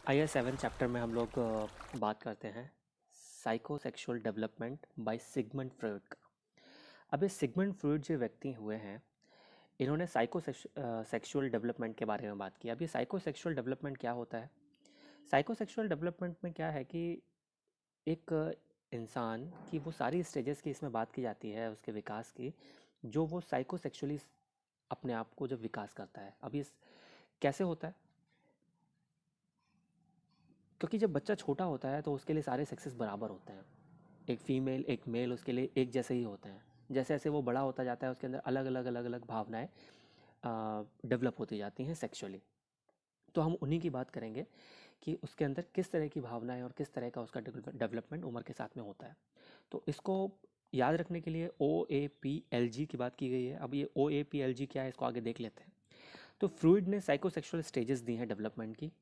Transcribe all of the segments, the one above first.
IS 7 chapter में हम लोग बात करते हैं psychosexual development bye Sigmund Freud का। अब ये सिगमंड फ्रॉइड जो व्यक्ति हुए हैं, इन्होंने साइकोसेक्सुअल डेवलपमेंट के बारे में बात की। अब ये साइकोसेक्सुअल डेवलपमेंट क्या होता है? साइकोसेक्सुअल डेवलपमेंट में क्या है कि एक इंसान की वो सारी स्टेजेस की इसमें बात की जाती है उसके विकास की, जो वो साइकोसेक्सुअली अपने आप को जब विकास करता है। अब ये कैसे होता है? क्योंकि जब बच्चा छोटा होता है तो उसके लिए सारे सेक्सेस बराबर होते हैं। एक फीमेल एक मेल उसके लिए एक जैसे ही होते हैं। जैसे जैसे वो बड़ा होता जाता है उसके अंदर अलग अलग अलग अलग भावनाएं डेवलप होती जाती हैं सेक्सुअली। तो हम उन्हीं की बात करेंगे कि उसके अंदर किस तरह की भावनाएं और किस तरह का उसका डेवलपमेंट उम्र के साथ में होता है। तो इसको याद रखने के लिए OAPLG की बात की गई है। अब ये OAPLG क्या है, इसको आगे देख लेते हैं। तो फ्रूइड ने साइकोसेक्सुअल स्टेजेस दी हैं डेवलपमेंट की।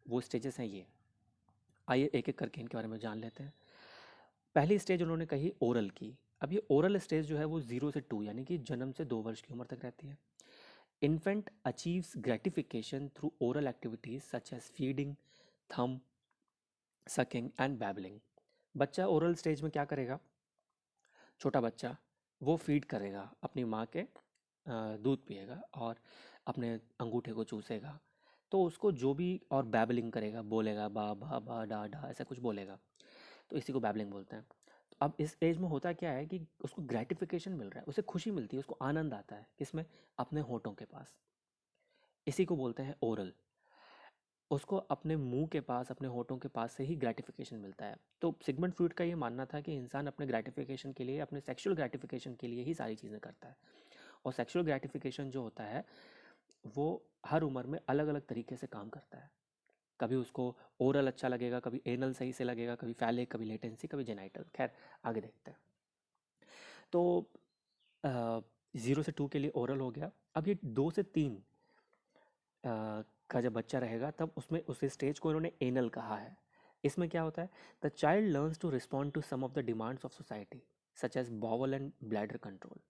वो स्टेजेस हैं ये। आइए एक एक करके इनके बारे में जान लेते हैं। पहली स्टेज उन्होंने कही ओरल की। अब ये ओरल स्टेज जो है वो 0 से 2 यानी कि जन्म से 2 वर्ष की उम्र तक रहती है। Infant achieves gratification through oral activities such as feeding, thumb, sucking and babbling. बच्चा ओरल स्टेज में क्या करेगा? छोटा बच्चा वो फीड करेगा, अपनी माँ के दूध पिएगा और अपने अंगूठे को चूसेगा। तो उसको जो भी और बैबलिंग करेगा, बोलेगा बा बा बा डा डा, ऐसा कुछ बोलेगा। तो इसी को बैबलिंग बोलते हैं। तो अब इस एज में होता क्या है कि उसको ग्रेटिफिकेशन मिल रहा है, उसे खुशी मिलती है, उसको आनंद आता है। किसमें? अपने होठों के पास। इसी को बोलते हैं ओरल। उसको अपने मुंह के पास, अपने होठों के पास से ही ग्रेटिफिकेशन मिलता है। तो सिगमंड फ्रूड का ये मानना था कि इंसान अपने ग्रेटिफिकेशन के लिए, अपने सेक्सुअल ग्रेटिफिकेशन के लिए ही सारी चीज़ें करता है। और सेक्सुअल ग्रेटिफिकेशन जो होता है वो हर उम्र में अलग अलग तरीके से काम करता है। कभी उसको ओरल अच्छा लगेगा, कभी एनल सही से लगेगा, कभी फैलिक, कभी लेटेंसी, कभी जेनाइटल। खैर, आगे देखते हैं। तो 0 से 2 के लिए ओरल हो गया। अब ये 2 से 3 का जब बच्चा रहेगा तब उसमें उस स्टेज को इन्होंने एनल कहा है। इसमें क्या होता है? The child learns to respond to some of the demands of society such as bowel and bladder control.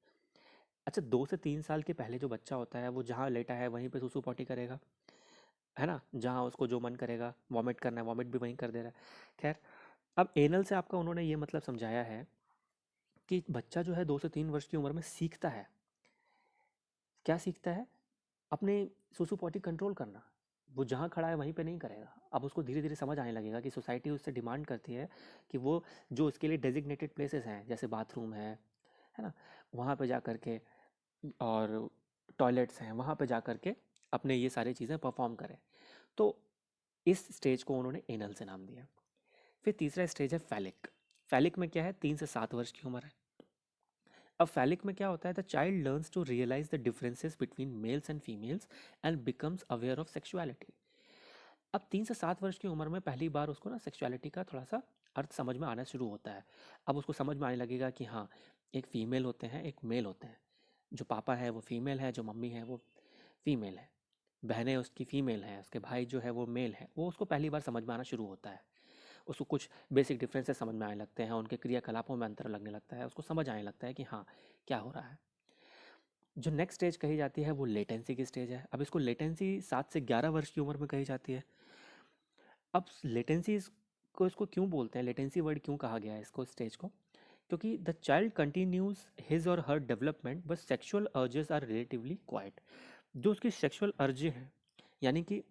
अच्छा, 2 से 3 साल के पहले जो बच्चा होता है वो जहाँ लेटा है वहीं पे सुसु पॉटी करेगा, है ना? जहाँ उसको जो मन करेगा, वॉमिट करना है वॉमिट भी वहीं कर दे रहा है। खैर, अब एनल से आपका उन्होंने ये मतलब समझाया है कि बच्चा जो है 2 से 3 वर्ष की उम्र में सीखता है। क्या सीखता है? अपने सुसु पॉटी कंट्रोल करना। वो जहाँ खड़ा है वहीं पे नहीं करेगा। अब उसको धीरे धीरे समझ आने लगेगा कि सोसाइटी उससे डिमांड करती है कि वो जो उसके लिए डेजिग्नेटेड प्लेसेस हैं, जैसे बाथरूम है ना, वहाँ पे जा कर के, और टॉयलेट्स हैं वहाँ पे जा कर के अपने ये सारी चीज़ें परफॉर्म करें। तो इस स्टेज को उन्होंने एनल से नाम दिया। फिर तीसरा स्टेज है फैलिक। फैलिक में क्या है? 3 से 7 वर्ष की उम्र है। अब फैलिक में क्या होता है? The child learns to realize the differences between males and females and becomes aware of sexuality. अब 3 से 7 वर्ष की उम्र में पहली बार उसको ना सेक्सुअलिटी का थोड़ा सा अर्थ समझ में आना शुरू होता है। अब उसको समझ में आने लगेगा कि हाँ, एक फीमेल होते हैं, एक मेल होते हैं। जो पापा है वो फीमेल है, जो मम्मी है वो फीमेल है, बहनें उसकी फीमेल हैं, उसके भाई जो है वो मेल है। वो उसको पहली बार समझ में आना शुरू होता है। उसको कुछ बेसिक डिफरेंसेस समझ में आने लगते हैं, उनके क्रियाकलापों में अंतर लगने लगता है, उसको समझ आने लगता है कि हाँ, क्या हो रहा है। जो नेक्स्ट स्टेज कही जाती है वो लेटेंसी की स्टेज है। अब इसको लेटेंसी 7 से 11 वर्ष की उम्र में कही जाती है। अब लेटेंसी को इसको क्यों बोलते हैं, लेटेंसी वर्ड क्यों कहा गया है इसको, स्टेज को? क्योंकि द चाइल्ड कंटिन्यूज हिज और her development but sexual urges are relatively quiet. जो उसकी सेक्सुअल अर्जें हैं, यानी कि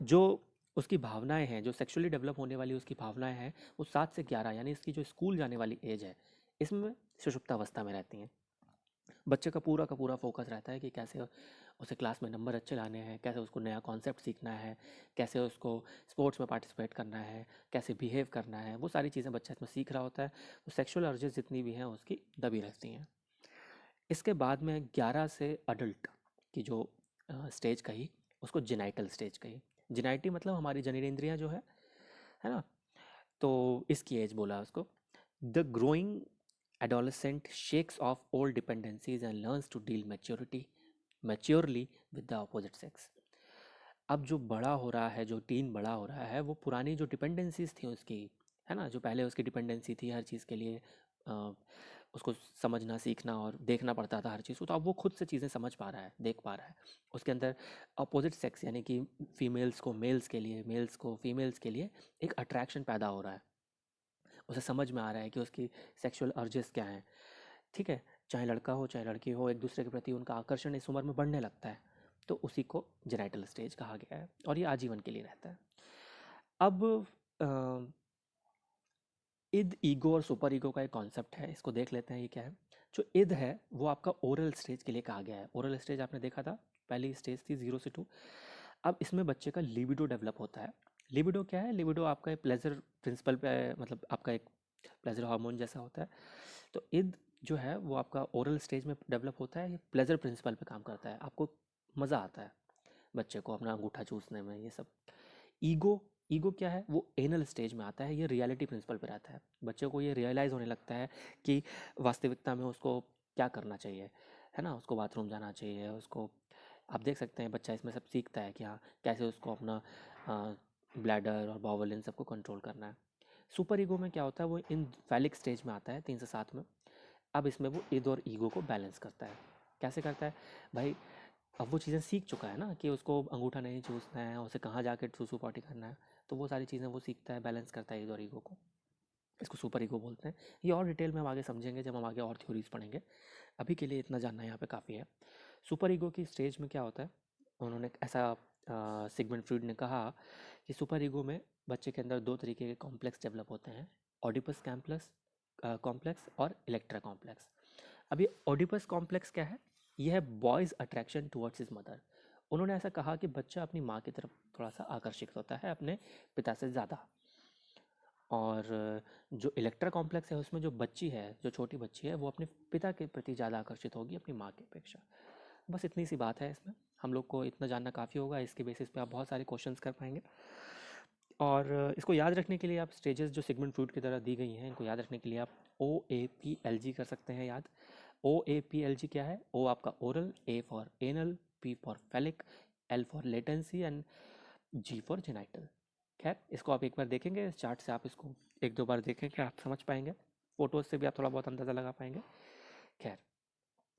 जो उसकी भावनाएं हैं, जो सेक्सुअली डेवलप होने वाली उसकी भावनाएं हैं, वो 7 से 11 यानी इसकी जो स्कूल जाने वाली एज है, इसमें सुषुप्तावस्था में रहती हैं। बच्चे का पूरा फोकस रहता है कि कैसे उसे क्लास में नंबर अच्छे लाने हैं, कैसे उसको नया कॉन्सेप्ट सीखना है, कैसे उसको स्पोर्ट्स में पार्टिसिपेट करना है, कैसे बिहेव करना है। वो सारी चीज़ें बच्चा इसमें सीख रहा होता है। तो सेक्सुअल अर्जेस जितनी भी हैं उसकी दबी रहती हैं। इसके बाद में 11 से अडल्ट की जो स्टेज कही, उसको जेनाइटल स्टेज कही। जेनाइटी मतलब हमारी जननेंद्रियां जो है ना? तो इसकी एज बोला उसको। The growing adolescent shakes off old dependencies and learns to deal maturely with the opposite sex. अब जो बड़ा हो रहा है, जो टीन बड़ा हो रहा है, वो पुरानी जो डिपेंडेंसीज थी उसकी, है ना, जो पहले उसकी डिपेंडेंसी थी हर चीज़ के लिए, उसको समझना सीखना और देखना पड़ता था हर चीज़ को, तो अब वो खुद से चीज़ें समझ पा रहा है, देख पा रहा है। उसके अंदर अपोजिट सेक्स यानी कि फीमेल्स को मेल्स के लिए, मेल्स को फीमेल्स के लिए एक अट्रैक्शन पैदा हो रहा है। उसे समझ में आ रहा है कि उसकी सेक्सुअल अर्जेस क्या हैं। ठीक है, चाहे लड़का हो चाहे लड़की हो, एक दूसरे के प्रति उनका आकर्षण इस उम्र में बढ़ने लगता है। तो उसी को जेनाइटल स्टेज कहा गया है और ये आजीवन के लिए रहता है। अब अ, इद, ईगो और सुपर ईगो का एक कॉन्सेप्ट है, इसको देख लेते हैं ये क्या है। जो इद है वो आपका ओरल स्टेज के लिए कहा गया है। ओरल स्टेज आपने देखा था, पहली स्टेज थी 0 से 2। अब इसमें बच्चे का लिबिडो डेवलप होता है। लिबिडो क्या है? लिबिडो आपका एक प्लेजर प्रिंसिपल पे, मतलब आपका एक प्लेजर हार्मोन जैसा होता है। तो इद जो है वो आपका ओरल स्टेज में डेवलप होता है, ये प्लेजर प्रिंसिपल पे काम करता है। आपको मज़ा आता है बच्चे को अपना अंगूठा चूसने में, ये सब। ईगो, ईगो क्या है? वो एनल स्टेज में आता है, ये रियलिटी प्रिंसिपल पे रहता है। बच्चे को ये रियलाइज़ होने लगता है कि वास्तविकता में उसको क्या करना चाहिए, है ना? उसको बाथरूम जाना चाहिए, उसको आप देख सकते हैं बच्चा इसमें सब सीखता है कि हाँ, कैसे उसको अपना ब्लैडर और बावल इन सबको कंट्रोल करना है। सुपर ईगो में क्या होता है? वो इन फैलिक स्टेज में आता है 3 से 7 में। अब इसमें वो इद और ईगो को बैलेंस करता है। कैसे करता है भाई? अब वो चीज़ें सीख चुका है ना कि उसको अंगूठा नहीं चूसना है, उसे कहाँ जाके सूसू पॉटी करना है। तो वो सारी चीज़ें वो सीखता है, बैलेंस करता है इद और ईगो को। इसको सुपर ईगो बोलते हैं। ये और डिटेल में हम आगे समझेंगे जब हम आगे और थ्योरीज पढ़ेंगे। अभी के लिए इतना जानना यहाँ पे काफ़ी है। सुपर ईगो की स्टेज में क्या होता है? उन्होंने ऐसा सिगमंड फ्रॉइड ने कहा कि सुपर ईगो में बच्चे के अंदर दो तरीके के कॉम्प्लेक्स डेवलप होते हैं, ऑडिपस कैम्प्लस कॉम्प्लेक्स और इलेक्ट्रा कॉम्प्लेक्स। अब ये ओडिपस कॉम्प्लेक्स क्या है? ये है boys attraction towards his mother. उन्होंने ऐसा कहा कि बच्चा अपनी माँ की तरफ थोड़ा सा आकर्षित होता है अपने पिता से ज़्यादा। और जो इलेक्ट्रा कॉम्प्लेक्स है उसमें जो बच्ची है, जो छोटी बच्ची है, वो अपने पिता के प्रति ज़्यादा आकर्षित होगी अपनी माँ की अपेक्षा। बस इतनी सी बात है इसमें, हम लोग को इतना जानना काफ़ी होगा। इसके बेसिस पे आप बहुत सारे क्वेश्चंस कर पाएंगे। और इसको याद रखने के लिए आप स्टेजेस जो सिगमंड फ्रॉइड की तरह दी गई हैं, इनको याद रखने के लिए आप OAPLG कर सकते हैं याद। OAPLG क्या है? O आपका oral, A for anal, P for phallic, L for latency and G for genital. खैर, इसको आप एक बार देखेंगे इस चार्ट से, आप इसको एक दो बार देखेंगे, आप समझ पाएंगे। फोटोज़ से भी आप थोड़ा बहुत अंदाज़ा लगा पाएंगे। खैर,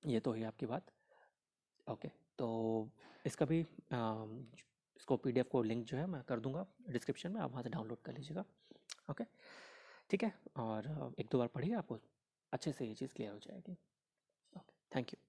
ये तो हुई आपकी बात। ओके, तो इसका भी इसको PDF को लिंक जो है मैं कर दूंगा डिस्क्रिप्शन में, आप वहाँ से डाउनलोड कर लीजिएगा। ओके, ठीक है। और एक दो बार पढ़िए, आपको अच्छे से ये चीज़ क्लियर हो जाएगी। Okay, thank you.